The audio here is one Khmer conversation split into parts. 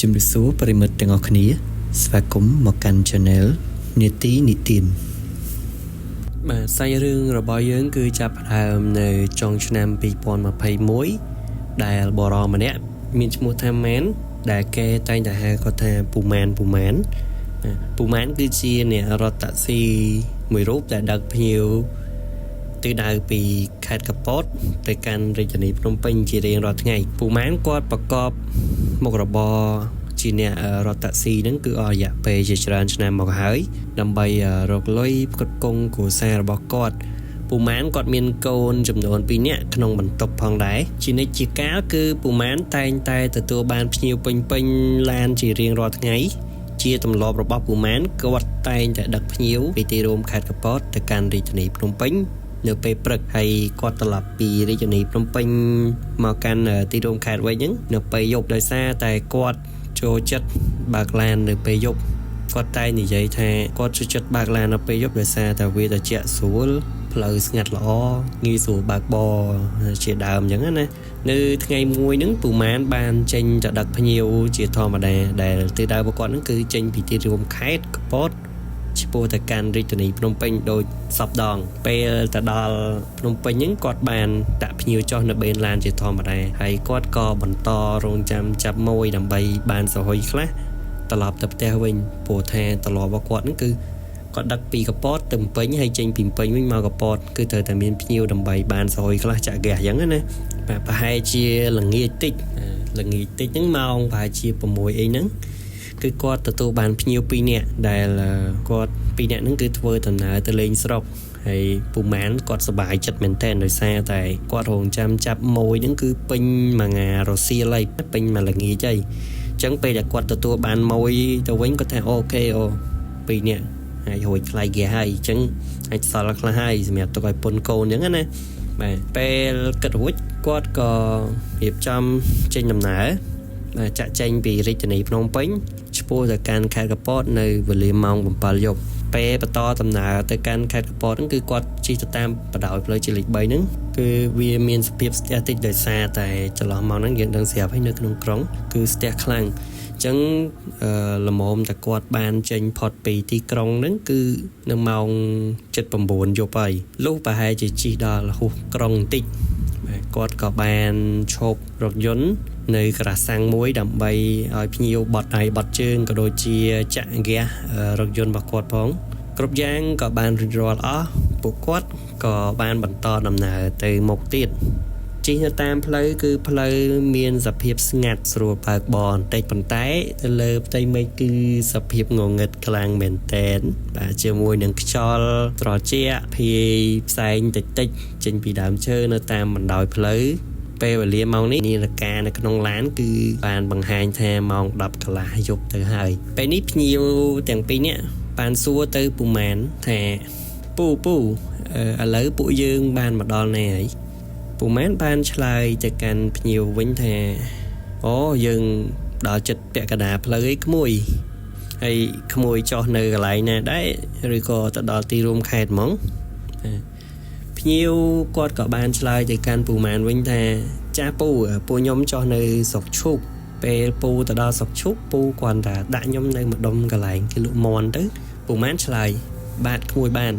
ជំរាបសួរប្រិមិត្តទាំងអស់គ្នាស្វាគមន៍មកកាន់ Channel នេតិនិទានបាទសាច់រឿងរបស់យើងគឺចាប់ផ្ដើមនៅចុងឆ្នាំ2021ដែលបរិមម្នាក់មានឈ្មោះថាម៉ែនដែលគេតែងតែហៅគាត់ថាពូម៉ានគឺជាអ្នករត់តាក់ស៊ីមួយរូបដែលដឹកភ្ញៀវទិដៅពីខេត្តកពតទៅកាន់រាជធានីភ្នំពេញជារៀងរាល់ថ្ងៃពូម៉ានគាត់ប្រកបមុខរបរជាអ្នករត់តាក់ស៊ីហ្នឹងគឺអស់រយៈពេលជាច្រើនឆ្នាំមកហើយដើម្បីរកលុយផ្គត់ផ្គង់គ្រួសាររបស់គាត់ពូម៉ានគាត់មានកូនចំនួន2នាក់ក្នុងបន្ទប់ផងដែរជានិច្ចជាកាលគឺពូម៉ានតែងតែទទួលបានភ្ញៀវពេញឡានជារៀងរាល់ថ្ងៃជាទម្លាប់របស់ពូម៉ានគាត់តែងតែដឹកភ្ញៀវពីទីរួមខេត្តកពតទៅកាន់រាជធានីភ្នំពេញនៅពេលព្រឹកហើយគាត់ត្រឡប់ពីរាជធានីភ្នំពេញមកកាន់ទីរួមខេត្តវិញហ្នឹងនៅពេលយប់ដោយសារតែគាត់ចូលចិត្តបើកឡាននៅពេលយប់គាត់តែនិយាយថាគាត់ចូលចិត្តបើកឡាននៅពេលយប់ដោយសារតែវាត្រជាក់ស្រួលផ្លូវស្ងាត់ល្អងាយស្រួលបើកបរជាដើមអញ្ចឹងណានៅថ្ងៃមួយហ្នឹងពូម៉ានបានចេញទៅដឹកភ្ញៀវជាធម្មតាដែលទិសដៅរបស់គាត់ហ្នឹងគឺចេញពីទីរួមខេត្តកពតឆ្ពោះទៅកាន់រាជធានីភ្នំពេញដូចសពដងពេលទៅដល់ភ្នំពេញហ្នឹងគាត់បានដាក់ភ្ញៀវចុះនៅបេនឡានជាធម្មតាហើយគាត់ក៏បន្តរងចាំចាប់ម៉ួយដើម្បីបានសហុយខ្លះត្រឡប់ទៅផ្ទះវិញព្រោះថាត្រឡប់របស់គាត់ហ្នឹងគឺគាត់ដឹកពីកពតទៅភ្នំពេញហើយចេញពីភ្នំពេញវិញមកកពតគឺត្រូវតែមានភ្ញៀវដើម្បីបានសហុយខ្លះចាក់ហ្គាសអញ្ចឹងណាបាទប្រហែលជាល្ងាចតិចហ្នឹងម៉ោងប្រហែលជា6អីហ្នឹងគឺគាត់ទទួលបានភ្ញៀវ2នាក់ដែលគាត់2នាក់ហ្នឹងគឺធ្វើដំណើរទៅលេងស្រុកហើយពូម៉ានគាត់សប្បាយចិត្តមែនទែនដោយសារតែគាត់រងចាំចាប់ម៉ួយហ្នឹងគឺពេញមួយថ្ងៃរសៀលហើយពេញមួយល្ងាចហើយអញ្ចឹងពេលដែលគាត់ទទួលបានម៉ួយទៅវិញគាត់ថាអូខេ2នាក់ហើយរួចខ្លាយហ្គាសហើយអញ្ចឹងអាចសល់ខ្លះហើយសម្រាប់ទុកឲ្យពុនកូនអញ្ចឹងណាបាទពេលគិតរួចគាត់ក៏រៀបចំចេញដំណើរចាក់ចែងពីរាជធានីភ្នំពេញឆ្ពោះទៅកាន់ខេត្តកពតនៅវេលាម៉ោង7យប់ពេលបន្តដំណើរទៅកាន់ខេត្តកពតហ្នឹងគឺគាត់ជិះទៅតាមបណ្ដោយផ្លូវជាលេខ3ហ្នឹងគឺវាមានសភាពស្ទះតិចដោយសារតែចន្លោះម៉ោងហ្នឹងយើងដឹងស្រាប់ហើយនៅក្នុងក្រុងគឺស្ទះខ្លាំងអញ្ចឹងល្មមតែគាត់បានចេញផុតពីទីក្រុងហ្នឹងគឺនៅម៉ោង 7-9 យប់ហើយលុះប្រហែលជាជិះដល់រហូតក្រុងបន្តិចគាត់ក៏បានឈប់រថយន្តនៅក្រាសាំងមួយដើម្បីឲ្យភ្ញៀវបត់ដៃបត់ជើងក៏ដូចជាចាក់ហ្គាសរថយន្តរបស់គាត់ផងគ្រប់យ៉ាងក៏បានរួចរាល់អស់ពួកគាត់ក៏បានបន្តដំណើរទៅមុខទៀតជិះនៅតាមផ្លូវគឺផ្លូវមានសភាពស្ងាត់ស្រួលបើកបរបន្តិចប៉ុន្តែទៅលើផ្ទៃមេឃគឺសភាពងងឹតខ្លាំងមែនតែនបាទជាមួយនឹងខ្យល់ត្រជាក់ភាយផ្សែងតិចចេញពីដើមឈើនៅតាមបណ្ដោយផ្លូវពេលវេលាម៉ោងនេះនាឡិកានៅក្នុងឡានគឺបានបង្ហាញថាម៉ោង 10 កន្លះយប់ទៅហើយពេលនេះភ្ញៀវទាំងពីរនាក់បានសួរទៅពូម៉ានថាពូឥឡូវពួកយើងបានមកដល់ណែហើយពូម៉ានបានឆ្លើយទៅកាន់ភ្ញៀវវិញថាយើងដល់ចិត្តពាក់កណ្ដាលផ្លូវឯក្មួយហើយក្មួយចុះនៅកន្លែងណាដែរឬក៏ទៅដល់ទីរួមខេត្តហ្មងភ្ញៀវគាត់ក៏បានឆ្លើយទៅកាន់ពូម៉ានវិញថាចាពូខ្ញុំចុះនៅស្រុកឈូកពេលពូទៅដល់ស្រុកឈូកពូគាត់ថាដាក់ខ្ញុំនៅម្ដុំកន្លែងគេលក់មន់ទៅពូម៉ានឆ្លើយបាទក្មួយបាន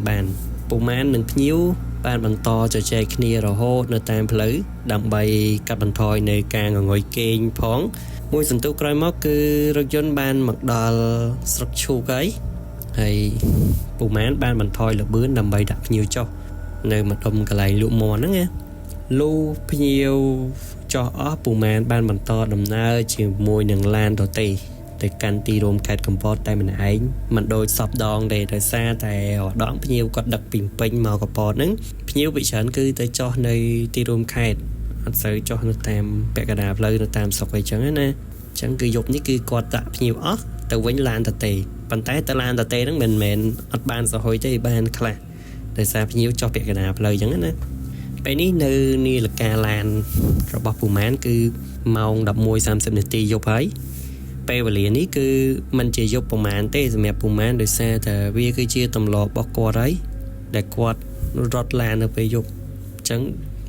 ពូម៉ាននិងភ្ញៀវបានបន្តជជែកគ្នារហូតនៅតាមផ្លូវដើម្បីកាត់បន្ថយនៅការងងុយគេងផងមួយសន្ទុះក្រោយមកគឺរថយន្តបានមកដល់ស្រុកឈូកហើយពូម៉ានបានបន្ថយល្បឿនដើម្បីដាក់ភ្ញៀវចុះនៅម្ដុំកន្លែងលក់មន់ហ្នឹងណាលុះភ្ញៀវចុះអស់ពូម៉ានបានបន្តដំណើរជាមួយនឹងឡានទៅកាន់ទីរួមខេត្តកំពតតែម្នាក់ឯងមិនដូចសពដងទេដោយសារតែដងភ្ញៀវគាត់ដឹកពីពេញមកកំពតហ្នឹងភ្ញៀវវិច្រើនគឺទៅចុះនៅទីរួមខេត្តអត់សូវចុះនៅតាមពាក់កណ្ដាលផ្លូវនៅតាមស្រុកអីចឹងណាអញ្ចឹងគឺយប់នេះគឺគាត់ដាក់ភ្ញៀវអស់ទៅវិញឡានតេប៉ុន្តែទៅឡានតេហ្នឹងមិនមែនអត់បានសហុយទេបានខ្លះដោយសារភ្ញៀវចុះពាក់កណ្ដាលផ្លូវចឹងណាពេលនេះនៅនាឡិកាឡានរបស់ពូម៉ានគឺម៉ោង 11:30 នាទីយប់ហើយពេលវេលានេះគឺមិនជាយប់ប្រហែលទេសម្រាប់ពូម៉ានដោយសារតែវាគឺជាទម្លាប់របស់គាត់ហើយដែលគាត់រត់ឡាននៅពេលយប់អញ្ចឹង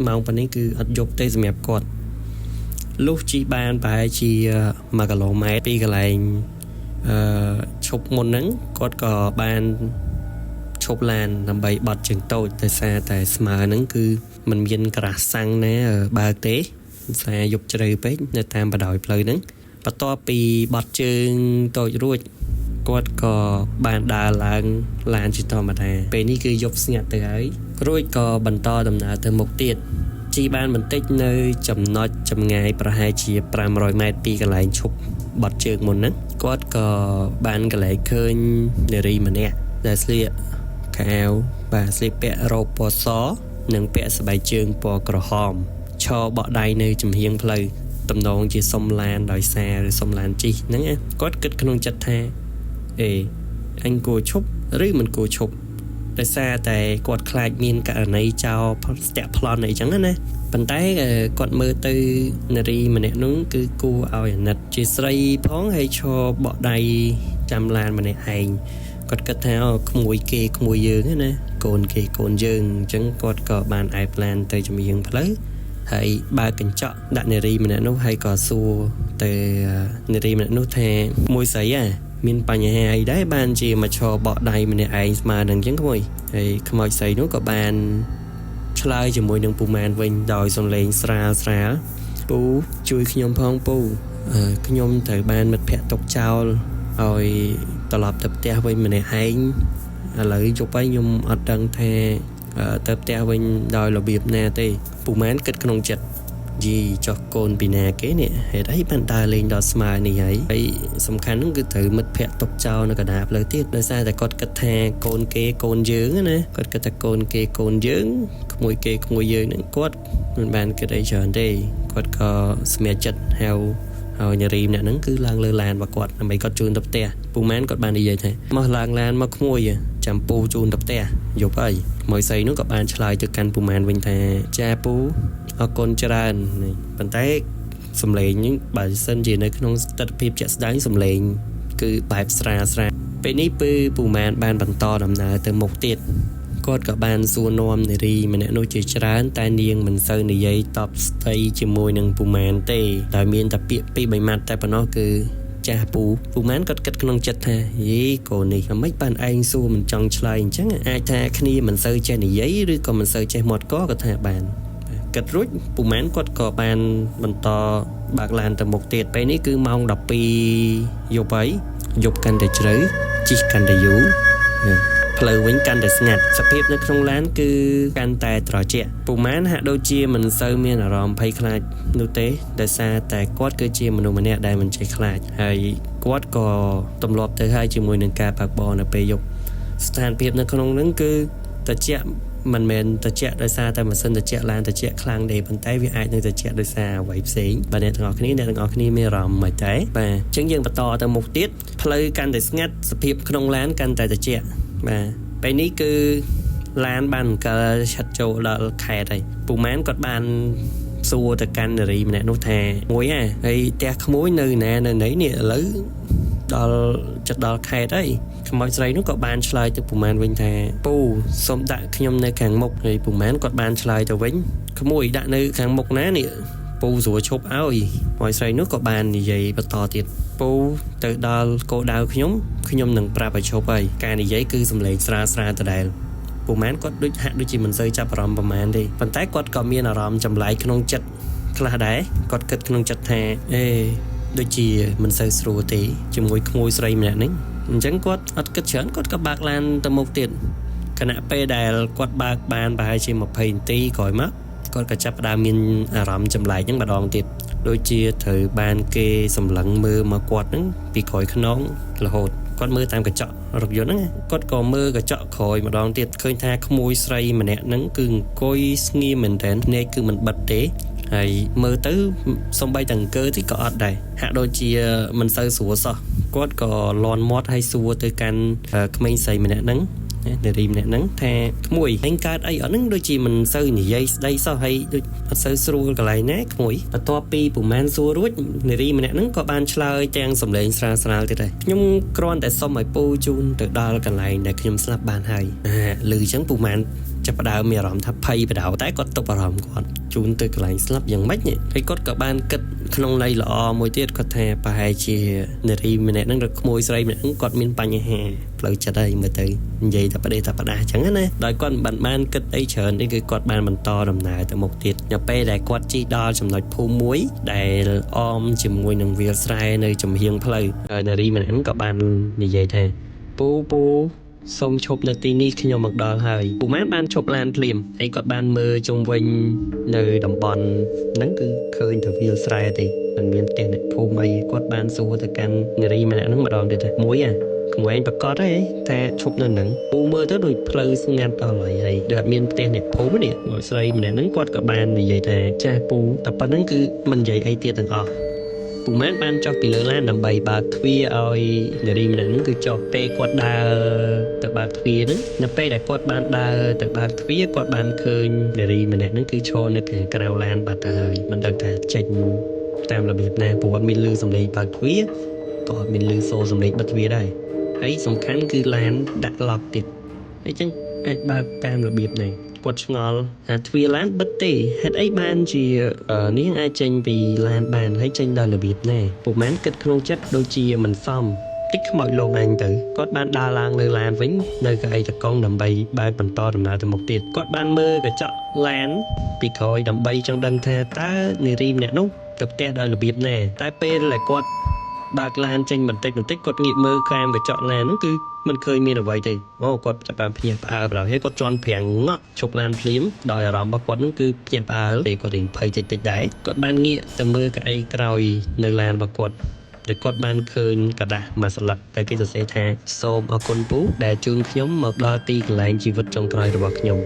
ម៉ោងប៉ុណ្នេះគឺអត់យប់ទេសម្រាប់គាត់ lúc chỉ ban bài chỉ mà cả lỗ máy pi cái lại chụp một nắng có ban chụp làn làm bậy bật chừng tôi tại sao tại mà nắng cứ mình viên cả sang nè ở ba tế sẽ dục chơi bếp để tam bà đòi lời nắng và to pi bật chừng tôi ruột có ban đà làn chỉ to mà thà bênนี้คือยกสงัดtừ ấy rồi có bần to đầm nà từ một tiệt chỉ ban mình tích nơi chầm nói chầm ngày pra hai chia 500 mét pi cái lại chụp bật trường một nấc có ban cái lại khơi để đi mà nè để xịa kẹo và xịa bẹ rau bò xó nâng bẹ sờ bài trường bò cỏ hòm cho bọ đai nơi chầm hiên plei tầm đón chỉ sông lan đòi xa rồi sông lan chi nắng á có kịch không chặt tha ê anh cô chụp rồi mình cô chụp tại sao tại quạt khai miên cả này chào step plan này chẳng nè bàn tay quạt mơ từ nari mà nè nó cứ cô ao nè chỉ xây phóng hay cho bọ đầy trăm lan mà nè hành quạt cất theo không mùi kê không mùi dương nè cồn kê cồn dương chẳng quạt cờ bàn ai plan tới cho mình lấy hay ba cần chọn đạn nari mà nè nó hay cò xua từ nari mà nè nó thè mùi sấy à miền Bắc nhà hay đấy ban chỉ mà cho bọ đầy mình ai mà đừng chẳng không thì không ai xây nó có ban chơi chỉ mùi đừng bù màn vinh đòi xong lên sra bú chui khi nhom phong bú khi nhom thời ban mệt pẹt tóc trao rồi tập tập teo vinh mình hay lấy chụp ấy nhom ở đằng thề tập teo vinh đòi là biệp nè tê bù màn kết con chật gì cho con bị nè kế nè hệ đấy bàn ta lên đó smile này ấy ấy sầm khăn nó cứ thử mất phe tóc trao nó cả đạp lời tiết đời xa tại con cất thè con kê con dướng nè con cất con kê con dướng mùi kê không mùi dướng nữa quất mình bàn cái đây chờ đây quất có smell chật heo hồi nhà rìm nè nó cứ lang lơ làn và quật là mấy con chun tập tè bù mán quật bàn đi vậy thế mà lang lan mà không mùi chăm pu chun tập tè dục ấy mỗi xây nó có bàn chơi từ căn bù mán vinh thè cha pu con tràn này bàn tay sầm lệnh những bài sân gì này không tập phim chạy đánh sầm lệnh cứ bài sra bênนี้ปูมานbàn bàn to đầm nà từ một tiệt có cả bàn xua nom này đi mình đã nuôi chơi trán tai niên mình sơn này dây top stay chỉ môi nângปูmานtê tại miền tập pi bảy mặt tại nó cứ chaปูmán có cách không chặt ha gì còn này mấy bàn anh xua mình chọn chơi chắc ai tha khi mình sơn chơi này giấy rồi còn mình sơn chơi một có thà bàn kết rútปูmán quật có bàn bàn to bạc làn từ một tiệt bênนี้cứ mong đọc pi dục ấy dục cần để chơi chỉ cần để dú lời với cần để ngặt sắp xếp nó không lán cứ can tài trò chuyệnปูmán hạ đôi chia mình sơ miên ở ròm pay khai nô tế để xa tại quát cơ chia mình nè đây mình chạy khai hay quát có tầm lọp tới hai chiều mùi nâng ca bạc bò là bề dục sàn phép nó không lán cứ ta chuyện mình ta chạy đời xa ta mà sân ta chạy lan ta chạy khang để bàn tay với ai nên ta chạy đời xa vậy xí và để ngọc này để ngọc này mới ròm mày té và chứng dân và to từ một tiết play can để ngắt sập hiệp không lán can tại ta chạy và bênนี้คือร้านบ้านก็ชัดโจแล้วแค่ไหนปูม้านก็บ้านซัวแต่กันอะไรมันเนี่ยนู้แทมวยอ่ะไอ้แต่ขโมยnơi nè nơi nấyเนี่ยlấy đóจัดดอแค่ได้ขโมยอะไรนู้ก็บ้านชลายตัวปูม้านวิ่งแทปูสมดะขยมในขังมกไอ้ปูม้านก็บ้านชลายตัววิ่งขโมยดะในขังมกนะเนี่ยปูสัวชบเอาอีมวยอะไรนู้ก็บ้านนี่ใหญ่ประต่อติดปูtừ đó cô đào khi nhóm nâng pra bài chụp ấy cái này giấy cứ xâm lệnh sra từ đâyปูม้านก็ด้วยหักด้วยจีมันเซยจับรอมประมาณดิปันท้ายก็ก็มีอารมณ์จำไหลขนมจัดคลาได้ก็เกิดขนมจัดแท้ด้วยจีมันเซยสรูตีจมวยขโมยใส่เนี่ยนึงจังก็อัดกระเฉินก็กระบากลานตะมกติดขณะไปได้ก็บากบานไปจีมาเพนตีก่อยมักก็กระจับดามินอารมณ์จำไหลยังบดองติดโดยจีเธอบานเกสำหลังมือมากวาดนั้นปีก่อยขนมละโหดก็มือตามกระเจาะรถยนต์นั่นก็มือกระเจาะคอยมาดองติดเคยท่าขโมยใส่มาเนี่ยนั่งกึ่งก้อยเงียเหมือนแต่เนี่ยคือมันบัดเตะไอ้มือตื้อส่งใบตังเกอที่ก็อัดได้หากโดยจีมันใส่สัวซะก็ลอนมอดให้สัวตัวกันขมิ้นใส่มาเนี่ยนั่งเดี๋ยวดีเนี่ยนั่งแทขโมยเองการไอ้อันนั้นโดยจีมันใส่หนีใยได้ซะให้โดยใส่สัวกับอะไรนะขโมยแต่ตัวปีปุ่มแมนสัวรุ่นเดี๋ยวดีมันเนี่ยนั่งก็บานชลายแจงสำเร็จสลาที่ใดยุ่งกรอนแต่ส้มไอ้ปูจูนแต่ดอลกันไรเนี่ยขยมสลับบานให้หรือจังปุ่มแมนจ ចាប់ផ្ដើមមានអារម្មណ៍ថាភ័យបដៅតែគាត់ទប់អារម្មណ៍គាត់ជូនទៅកន្លែងស្លាប់យ៉ាងម៉េចហើយគាត់ក៏បានគិតក្នុងន័យល្អមួយទៀតគាត់ថាប្រហែលជានារីម្នាក់ហ្នឹងឬក្មួយស្រីម្នាក់ហ្នឹងគាត់មានបញ្ហាផ្លូវចិត្តហើយមើលទៅនិយាយតែប្រទេសតែប្រដាអញ្ចឹងណាដោយគាត់បានគិតអីច្រើននេះគឺគាត់បានបន្តដំណើរទៅមុខទៀតនៅពេលដែលគាត់ជិះដល់ចំណុចភូមិមួយដែលអមជាមួយនឹងវាលស្រែនៅចំហៀងផ្លូវនារីម្នាក់ហ្នឹងក៏បាននិយាយថាពូសូមឈប់នៅទីនេះខ្ញុំមកដល់ហើយពូម៉ានបានឈប់ឡានភ្លាមហើយគាត់បានមើលជុំវិញនៅតំបន់ហ្នឹងគឺឃើញតែវាលស្រែទេមិនមានផ្ទះអ្នកភូមិអីគាត់បានសួរទៅកាន់នារីម្នាក់ហ្នឹងម្ដងទៀតថាមួយក្មួយប្រកាសទេតែឈប់នៅហ្នឹងពូមើលទៅដូចផ្លូវស្ងាត់ដល់ហើយដូចអត់មានផ្ទះអ្នកភូមិនេះមកស្រីម្នាក់ហ្នឹងគាត់ក៏បាននិយាយថាចាស់ពូតែប៉ុណ្្នឹងគឺមិននិយាយអីទៀតទាំងអស់ពូម៉ែនបានចុះពីលើឡានដើម្បីបើកទ្វារឲ្យនារីម្នាក់ហ្នឹងគឺចុះពេលគាត់ដើរទៅបើកទ្វារហ្នឹងនៅពេលដែលគាត់បានដើរទៅបើកទ្វារគាត់បានឃើញនារីម្នាក់ហ្នឹងគឺឈរនៅខាងក្រៅឡានបាត់ទៅហើយមិនដឹងថាចេញតាមរបៀបណាព្រោះអត់មានឮសំឡេងបើកទ្វារក៏អត់មានឮសូរសំឡេងបិទទ្វារដែរហើយសំខាន់គឺឡានដាក់ឡុកទៀតអញ្ចឹងអាចបើកតាមរបៀបនេះគាត់ឆ្ងល់ថាទ្វារឡានបិទទេហេតុអីបានជានាងអាចចេញពីឡានបានហើយចេញដល់របៀបណាពុំមែនគិតក្នុងចិត្តដូចជាមិនសមតិចខ្មោចលោកអញទៅគាត់បានដើរឡើងលើឡានវិញនៅកៅអីតកង់ដើម្បីបើកបន្តដំណើរទៅមុខទៀតគាត់បានមើលកញ្ចក់ឡានពីក្រោយដើម្បីចង់ដឹងថាតើនារីម្នាក់នោះទៅផ្ទះដល់របៀបណាតែពេលដែលគាត់បើកឡានចេញបន្តិចគាត់ងាកមើលខាងកញ្ចក់ឡានហ្នឹងគឺមិនឃើញមានអ្វីទេគាត់ចាប់បានភ្ញាក់ផ្អើលដល់ហើយគាត់ជន់ប្រាំងងក់ឈប់ឡានភ្លាមដោយអារម្មណ៍របស់គាត់ហ្នឹងគឺភ្ញាក់ផ្អើលពេលគាត់រៀងភ័យតិចដែរគាត់បានងាកទៅមើលកៅអីក្រោយនៅឡានរបស់គាត់ដែលគាត់បានឃើញกระดาษមួយស្លឹកតែគេសរសេរថាសូមអរគុណពូដែលជូនខ្ញុំមកដល់ទីកន្លែងជីវិតចុងក្រោយរបស់ខ្ញុំ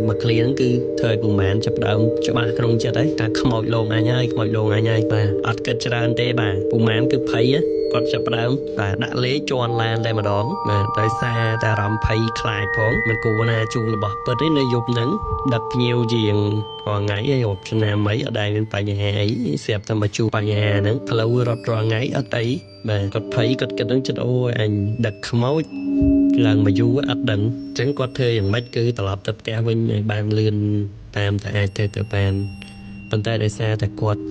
មួយឃ្លាហ្នឹងគឺធ្វើឲ្យពូម៉ានចាប់ដើមច្បាស់ក្នុងចិត្តហើយថាខ្មោចលងអញហើយបាទអត់គិតច្រើនទេបាទពូម៉ានគឺភ័យគាត់ចាប់ផ្ដើមបាទដាក់លេខជន់ឡានតែម្ដងបាទដោយសារតែអារម្មណ៍ភ័យខ្លាចផងមិនគួរណាជួងរបស់ពិតទេនៅយប់ហ្នឹងដឹកភ្ញៀវជាងរាល់ថ្ងៃហើយរាប់ឆ្នាំអីអត់ដែលមានបញ្ហាអីស្រាប់តែមកជួបបញ្ហាហ្នឹងផ្លូវរត់រាល់ថ្ងៃអត់អីបាទគាត់ភ័យគាត់គិតនឹងចិត្តអូយអញដឹកខ្មោចឡើងមកយូរអត់ដឹងអញ្ចឹងគាត់ធ្វើយ៉ាងម៉េចគឺត្រឡប់ទៅផ្ទះវិញឲ្យបានលឿនតាមតែអាចទៅបានប៉ុន្តែដោយសារតែគាត់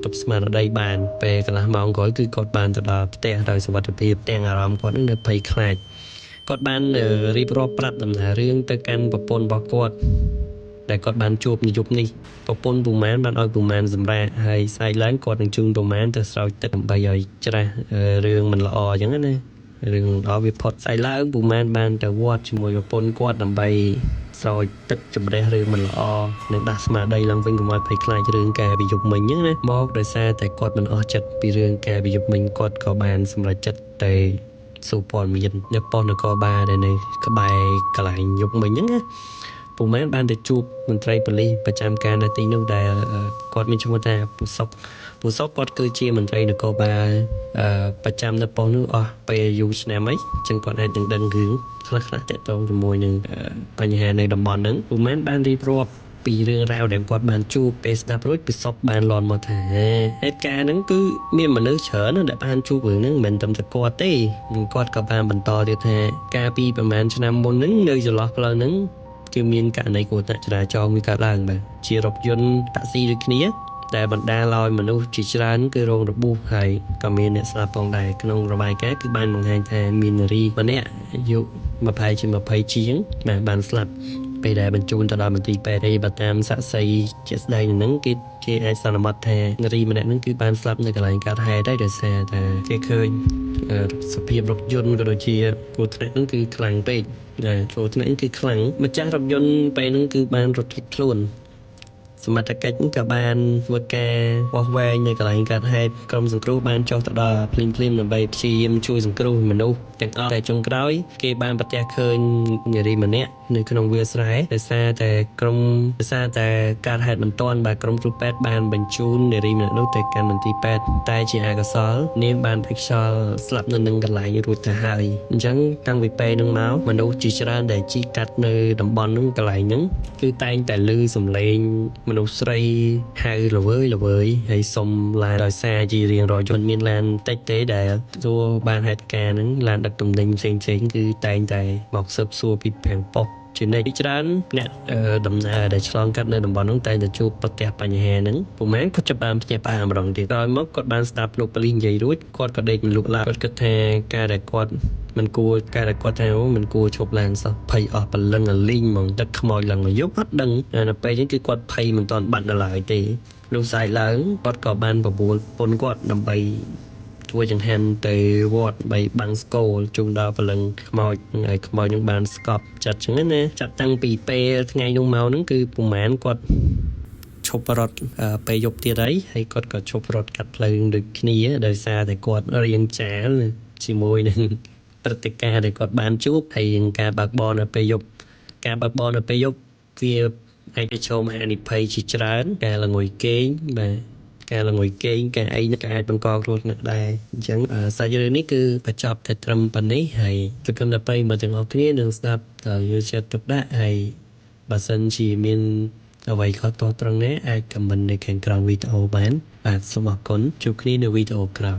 ទប់ស្មារតីបានពេលកន្លះម៉ោងក្រោយគឺគាត់បានទៅដល់ផ្ទះដោយសុវត្ថិភាពទាំងអារម្មណ៍គាត់នឹងនៅភ័យខ្លាចគាត់បានរៀបរាប់ប្រាប់ដំណើររឿងទៅកាន់ប្រពន្ធរបស់គាត់ដែលគាត់បានជួបនៅយប់នេះប្រពន្ធពូម៉ានបានឲ្យពូម៉ានសម្រាប់ហើយស្អែកឡើងគាត់នឹងជូនពូម៉ានទៅស្រោចទឹកដើម្បីឲ្យច្រាស់រឿងមិនល្អអញ្ចឹងណារឿងល្អវាផុតស្អែកឡើងពូម៉ានបានទៅវត្តជាមួយប្រពន្ធគាត់ដើម្បីស្រោចទឹកជំរះរឿងមិនល្អនិងដាស់ស្មារតីឡើងវិញកុំឲ្យភ័យខ្លាចរឿងការពីយប់មិញហ្នឹងណាមកដោយសារតែគាត់មិនអស់ចិត្តពីរឿងការពីយប់មិញគាត់ក៏បានសម្រេចចិត្តទៅសួរព័ត៌មាននៅប៉ុស្តិ៍នគរបាលដែលនៅក្បែរកន្លែងយប់មិញហ្នឹងណាពូម៉ែនបានទៅជួបមន្ត្រីប៉ូលីសប្រចាំការនៅទីនោះដែលគាត់មានឈ្មោះថាពូសុកគាត់គឺជាមន្ត្រីនគរបាលប្រចាំនៅប៉ុស្តិ៍នោះអស់ពេលយូរឆ្នាំអីចឹងគាត់អាចនឹងដឹងរឿងខ្លះតាក់ទងជាមួយនឹងបញ្ហានៅតំបន់ហ្នឹងពូម៉ែនបានរៀបរាប់ពីរឿងរ៉ាវដែលគាត់បានជួបពេលស្ដាប់រួចពិសុកបានលន់មកថាហេតុការណ៍ហ្នឹងគឺមានមនុស្សច្រើនដែលបានជួបរឿងហ្នឹងមិនត្រឹមតែគាត់ទេគាត់ក៏បានបន្តទៀតថាកាលពីប្រហែលឆ្នាំមុនហ្នឹងនៅចន្លោះផ្លូវហ្នឹងគឺមានករណីគ្រោះថ្នាក់ចរាចរណ៍វាកើតឡើងបាទជារថយន្តតាក់ស៊ីដូចគ្នាដែលបណ្ដាលឲ្យមនុស្សជាច្រើនគឺរងរបួសហើយក៏មានអ្នកស្លាប់ផងដែរក្នុងរបាយការណ៍គឺបានបង្ហាញថាមាននារីម្នាក់អាយុ20ជាងបានស្លាប់ពេលដែលបញ្ជូនទៅដល់មន្ទីរពេទ្យហើយបើតាមសាក្សីជាក់ស្ដែងហ្នឹងគេអាចសន្មតថានារីម្នាក់ហ្នឹងគឺបានស្លាប់នៅកន្លែងកើតហេតុហើយដោយសារតែគេឃើញសភាពរថយន្តក៏ដូចជាគ្រោះថ្នាក់ហ្នឹងគឺខ្លាំងពេកគ្រោះថ្នាក់គឺខ្លាំងម្ចាស់រថយន្តពេលហ្នឹងគឺបានរត់គេចខ្លួនសមត្ថកិច្ចក៏បានធ្វើការវាស់វែងនៅកន្លែងកើតហេតុក្រុមសង្គ្រោះបានចុះទៅដល់ភ្លាមដើម្បីព្យាយាមជួយសង្គ្រោះមនុស្សទាំងអស់តែចុងក្រោយគេបានប្រទះឃើញនារីម្នាក់នៅក្នុងវាលស្រែដោយសារតែកើតហេតុបន្ទាន់បាទក្រុមគ្រូពេទ្យបានបញ្ជូននារីម្នាក់នោះទៅកាន់មន្ទីរពេទ្យតែជាអកុសលនាងបានភ័យខ្យល់ស្លាប់នៅនឹងកន្លែងរួចទៅហើយអញ្ចឹងតាំងពីពេលនោះមកមនុស្សជាច្រើនដែលជិះកាត់នៅតំបន់នោះកន្លែងហ្នឹងគឺតែងតែឮសំឡេងមនុស្សស្រីហៅល្វើយហើយសុំឡានដោយសារជារៀងរាល់យន្តមានឡានតិចទេដែលទទួលបានហេតុការណ៍ហ្នឹងឡានដឹកទំនិញផ្សេងគឺតែងតែមកស៊ើបសួរពីប្រាំងប៉ុស្តិ៍ ចំណែកច្រើនអ្នកដំណើរដែលឆ្លងកាត់នៅតំបន់នោះតែងតែជួបប្រទះបញ្ហាហ្នឹងពុំមែនគាត់ចាប់បានភ្ញាក់ផ្អើលម្ដងទៀតក្រោយមកគាត់បានស្ដាប់លោកប៉ូលីសនិយាយរួចគាត់ក៏ដេកមិនលក់ឡើយគាត់គិតថាការដែលគាត់មិនគួរឈប់ឡានសោះភ័យអស់ព្រលឹងអលីងហ្មងទឹកខ្មោចឡើងមកយប់អត់ដឹងនៅពេលហ្នឹងគឺគាត់ភ័យមិនទាន់បាត់ដល់ឡើយទេលុះស្អែកឡើងគាត់ក៏បានបបួលពុនគាត់ដើម្បីធ្វើចង្ហាន់ទៅវត្តបីបាំងស្គរជុំដល់ព្រលឹងខ្មោចហើយខ្មោចនឹងបានស្កប់ចិត្តចឹងណាចាប់តាំងពីពេលថ្ងៃនោះមកហ្នឹងគឺប្រហែលគាត់ឈប់រត់ពេលយប់ទៀតហើយគាត់ក៏ឈប់រត់កាត់ផ្លូវដូចគ្នាដោយសារតែគាត់រៀងចាលជាមួយនឹងព្រឹត្តិការណ៍ដែលគាត់បានជួបហើយនឹងការបើកបរនៅពេលយប់វាអាចប្រឈមហានិភ័យជាច្រើនការល្ងុយគេងបាទការល្ងុយគេងការអីក៏អាចបង្កគ្រោះថ្នាក់ដែរអញ្ចឹងសាច់រឿងនេះគឺបញ្ចប់តែត្រឹមប៉ុណ្នេះហើយសង្ឃឹមថាប្រិយមិត្តទាំងអស់គ្នានឹងស្ដាប់ដោយយកចិត្តទុកដាក់ហើយបើសិនជាមានអ្វីខុសទាស់ត្រង់ណាអាច comment នៅខាងក្រោមវីដេអូបានបាទសូមអរគុណជួបគ្នានៅវីដេអូក្រោយ